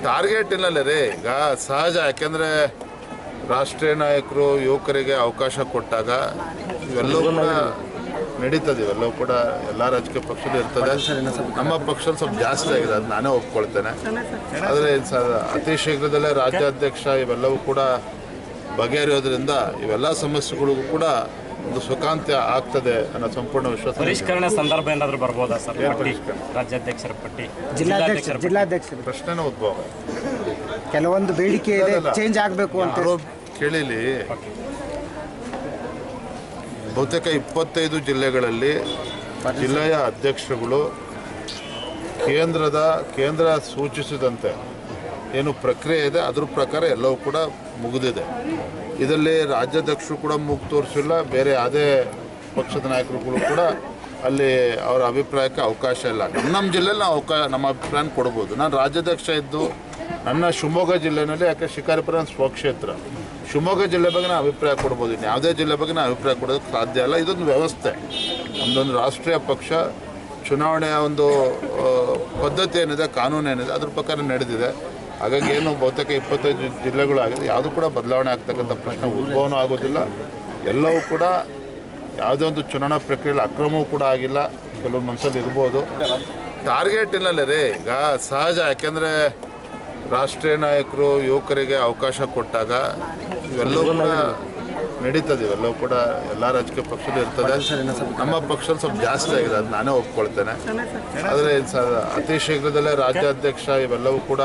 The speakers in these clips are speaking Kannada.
ಟಾರ್ಗೆಟ್ ಇಲ್ಲಲ್ಲ ರೀ. ಈಗ ಸಹಜ, ಯಾಕೆಂದರೆ ರಾಷ್ಟ್ರೀಯ ನಾಯಕರು ಯುವಕರಿಗೆ ಅವಕಾಶ ಕೊಟ್ಟಾಗ ಇವೆಲ್ಲವೂ ಕೂಡ ನಡೀತದೆ. ಇವೆಲ್ಲವೂ ಕೂಡ ಎಲ್ಲ ರಾಜಕೀಯ ಪಕ್ಷದಲ್ಲಿ ಇರ್ತದೆ. ನಮ್ಮ ಪಕ್ಷದಲ್ಲಿ ಸ್ವಲ್ಪ ಜಾಸ್ತಿ ಆಗಿದೆ, ಅದು ನಾನೇ ಒಪ್ಕೊಳ್ತೇನೆ. ಆದರೆ ಅತಿ ಶೀಘ್ರದಲ್ಲೇ ರಾಜ್ಯಾಧ್ಯಕ್ಷ ಇವೆಲ್ಲವೂ ಕೂಡ ಬಗೆಹರಿಯೋದ್ರಿಂದ ಇವೆಲ್ಲ ಸಮಸ್ಯೆಗಳಿಗೂ ಕೂಡ ಒಂದು ಸುಖಾಂತ್ಯ ಆಗ್ತದೆ ಅನ್ನೋ ಸಂಪೂರ್ಣ ವಿಶ್ವಾಸ. ಪರಿಷ್ಕರಣೆ ಸಂದರ್ಭ ಏನಾದರೂ ಬರ್ಬೋದಾ ಸರ್? ರಾಜ್ಯಾಧ್ಯಕ್ಷರ ಪಟ್ಟಿ, ಜಿಲ್ಲಾಧ್ಯಕ್ಷರು ಪ್ರಶ್ನೆನೇ ಉದ್ಭವ. ಕೆಲವೊಂದು ಬೇಡಿಕೆ ಇದೆ, ಚೇಂಜ್ ಆಗಬೇಕು ಅಂತ ಕೇಳಿಲಿ. ಬಹುತೇಕ 25 ಜಿಲ್ಲೆಗಳಲ್ಲಿ ಜಿಲ್ಲೆಯ ಅಧ್ಯಕ್ಷರುಗಳು ಕೇಂದ್ರ ಸೂಚಿಸಿದಂತೆ ಏನು ಪ್ರಕ್ರಿಯೆ ಇದೆ ಅದ್ರ ಪ್ರಕಾರ ಎಲ್ಲವೂ ಕೂಡ ಮುಗಿದಿದೆ. ಇದರಲ್ಲಿ ರಾಜ್ಯಾಧ್ಯಕ್ಷರು ಕೂಡ ಮೂಗು ತೋರಿಸಿಲ್ಲ, ಬೇರೆ ಯಾವುದೇ ಪಕ್ಷದ ನಾಯಕರುಗಳು ಕೂಡ ಅಲ್ಲಿ ಅವರ ಅಭಿಪ್ರಾಯಕ್ಕೆ ಅವಕಾಶ ಇಲ್ಲ. ನಮ್ಮ ಜಿಲ್ಲೆಯಲ್ಲಿ ನಾವು ನಮ್ಮ ಅಭಿಪ್ರಾಯ ಕೊಡ್ಬೋದು. ನಾನು ರಾಜ್ಯಾಧ್ಯಕ್ಷ ಇದ್ದು ನನ್ನ ಶಿವಮೊಗ್ಗ ಜಿಲ್ಲೆಯಲ್ಲಿ, ಯಾಕೆ ಶಿಕಾರಿಪುರ ಸ್ವಕ್ಷೇತ್ರ, ಶಿವಮೊಗ್ಗ ಜಿಲ್ಲೆ ಬಗ್ಗೆ ನಾನು ಅಭಿಪ್ರಾಯ ಕೊಡ್ಬೋದು. ಇನ್ನು ಯಾವುದೇ ಜಿಲ್ಲೆ ಬಗ್ಗೆ ನಾನು ಅಭಿಪ್ರಾಯ ಕೊಡೋದಕ್ಕೆ ಸಾಧ್ಯ ಇಲ್ಲ. ಇದೊಂದು ವ್ಯವಸ್ಥೆ, ನಮ್ಮದೊಂದು ರಾಷ್ಟ್ರೀಯ ಪಕ್ಷ, ಚುನಾವಣೆಯ ಒಂದು ಪದ್ಧತಿ ಏನಿದೆ, ಕಾನೂನು ಏನಿದೆ ಅದ್ರ ಪ್ರಕಾರ ನಡೆದಿದೆ. ಹಾಗಾಗಿ ಏನು ಬಹುತೇಕ 25 ಜಿಲ್ಲೆಗಳಾಗಿದೆ, ಯಾವುದೂ ಕೂಡ ಬದಲಾವಣೆ ಆಗ್ತಕ್ಕಂಥ ಪ್ರಶ್ನೆ ಉದ್ಭವನೂ ಆಗೋದಿಲ್ಲ. ಎಲ್ಲವೂ ಕೂಡ ಯಾವುದೇ ಒಂದು ಚುನಾವಣಾ ಪ್ರಕ್ರಿಯೆಯಲ್ಲಿ ಅಕ್ರಮವೂ ಕೂಡ ಆಗಿಲ್ಲ. ಕೆಲವು ಮನಸ್ಸಲ್ಲಿ ಇರ್ಬೋದು. ಟಾರ್ಗೆಟ್ ಇಲ್ಲಲ್ಲ ರೀ. ಈಗ ಸಹಜ, ಯಾಕೆಂದರೆ ರಾಷ್ಟ್ರೀಯ ನಾಯಕರು ಯುವಕರಿಗೆ ಅವಕಾಶ ಕೊಟ್ಟಾಗ ಇವೆಲ್ಲವೂ ಕೂಡ ನಡೀತದೆ. ಇವೆಲ್ಲವೂ ಕೂಡ ಎಲ್ಲ ರಾಜಕೀಯ ಪಕ್ಷದಲ್ಲಿ ಇರ್ತದೆ. ನಮ್ಮ ಪಕ್ಷದಲ್ಲಿ ಸ್ವಲ್ಪ ಜಾಸ್ತಿ ಆಗಿದೆ, ಅದು ನಾನೇ ಒಪ್ಕೊಳ್ತೇನೆ. ಆದರೆ ಅತಿ ಶೀಘ್ರದಲ್ಲೇ ರಾಜ್ಯಾಧ್ಯಕ್ಷ ಇವೆಲ್ಲವೂ ಕೂಡ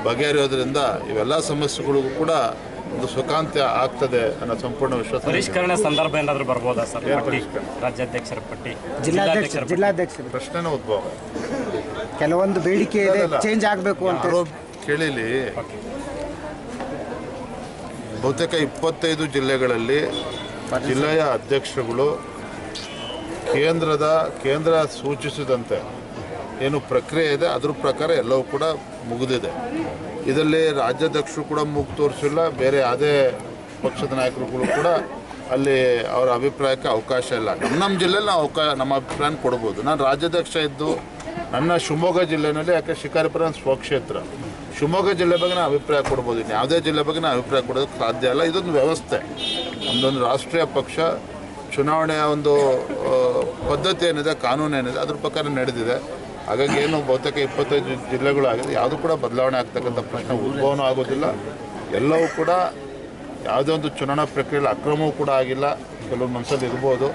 ಬಗೆಹರಿಯೋದ್ರಿಂದ ಇವೆಲ್ಲ ಸಮಸ್ಯೆಗಳಿಗೂ ಕೂಡ ಒಂದು ಸುಖಾಂತ್ಯ ಆಗ್ತದೆ ಅನ್ನೋ ಸಂಪೂರ್ಣ ವಿಶ್ವಾಸ. ಪರಿಷ್ಕರಣೆ ಸಂದರ್ಭ ಏನಾದರೂ ಬರ್ಬೋದಾ ಸರ್? ರಾಜ್ಯಾಧ್ಯಕ್ಷರ ಪಟ್ಟಿ, ಜಿಲ್ಲಾಧ್ಯಕ್ಷರು ಪ್ರಶ್ನೆನೇ ಉದ್ಭವ. ಕೆಲವೊಂದು ಬೇಡಿಕೆ ಇದೆ, ಚೇಂಜ್ ಆಗಬೇಕು ಅಂತ ಕೇಳಿಲಿ. ಬಹುತೇಕ 25 ಜಿಲ್ಲೆಗಳಲ್ಲಿ ಜಿಲ್ಲೆಯ ಅಧ್ಯಕ್ಷರುಗಳು ಕೇಂದ್ರ ಸೂಚಿಸಿದಂತೆ ಏನು ಪ್ರಕ್ರಿಯೆ ಇದೆ ಅದ್ರ ಪ್ರಕಾರ ಎಲ್ಲವೂ ಕೂಡ ಮುಗಿದಿದೆ. ಇದರಲ್ಲಿ ರಾಜ್ಯಾಧ್ಯಕ್ಷರು ಕೂಡ ಮೂಗು ತೋರಿಸಿಲ್ಲ, ಬೇರೆ ಯಾವುದೇ ಪಕ್ಷದ ನಾಯಕರುಗಳು ಕೂಡ ಅಲ್ಲಿ ಅವರ ಅಭಿಪ್ರಾಯಕ್ಕೆ ಅವಕಾಶ ಇಲ್ಲ. ನಮ್ಮ ಜಿಲ್ಲೆಯಲ್ಲಿ ನಾವು ನಮ್ಮ ಅಭಿಪ್ರಾಯ ಕೊಡ್ಬೋದು. ನಾನು ರಾಜ್ಯಾಧ್ಯಕ್ಷ ಇದ್ದು ನನ್ನ ಶಿವಮೊಗ್ಗ ಜಿಲ್ಲೆಯಲ್ಲಿ, ಯಾಕೆ ಶಿಕಾರಿಪುರ ಸ್ವಕ್ಷೇತ್ರ, ಶಿವಮೊಗ್ಗ ಜಿಲ್ಲೆ ಬಗ್ಗೆ ನಾನು ಅಭಿಪ್ರಾಯ ಕೊಡ್ಬೋದು. ಇನ್ನು ಯಾವುದೇ ಜಿಲ್ಲೆ ಬಗ್ಗೆ ನಾನು ಅಭಿಪ್ರಾಯ ಕೊಡೋದಕ್ಕೆ ಸಾಧ್ಯ ಇಲ್ಲ. ಇದೊಂದು ವ್ಯವಸ್ಥೆ, ನಮ್ಮದೊಂದು ರಾಷ್ಟ್ರೀಯ ಪಕ್ಷ, ಚುನಾವಣೆಯ ಒಂದು ಪದ್ಧತಿ ಏನಿದೆ, ಕಾನೂನು ಏನಿದೆ ಅದ್ರ ಪ್ರಕಾರ ನಡೆದಿದೆ. ಹಾಗಾಗಿ ಏನು ಬಹುತೇಕ 25 ಜಿಲ್ಲೆಗಳಾಗಿದೆ, ಯಾವುದೂ ಕೂಡ ಬದಲಾವಣೆ ಆಗ್ತಕ್ಕಂಥ ಪ್ರಶ್ನೆ ಉದ್ಭವನೂ ಆಗೋದಿಲ್ಲ. ಎಲ್ಲವೂ ಕೂಡ ಯಾವುದೇ ಒಂದು ಚುನಾವಣಾ ಪ್ರಕ್ರಿಯೆಯಲ್ಲಿ ಅಕ್ರಮವೂ ಕೂಡ ಆಗಿಲ್ಲ. ಕೆಲವು ಮನಸ್ಸಲ್ಲಿ ಇರ್ಬೋದು.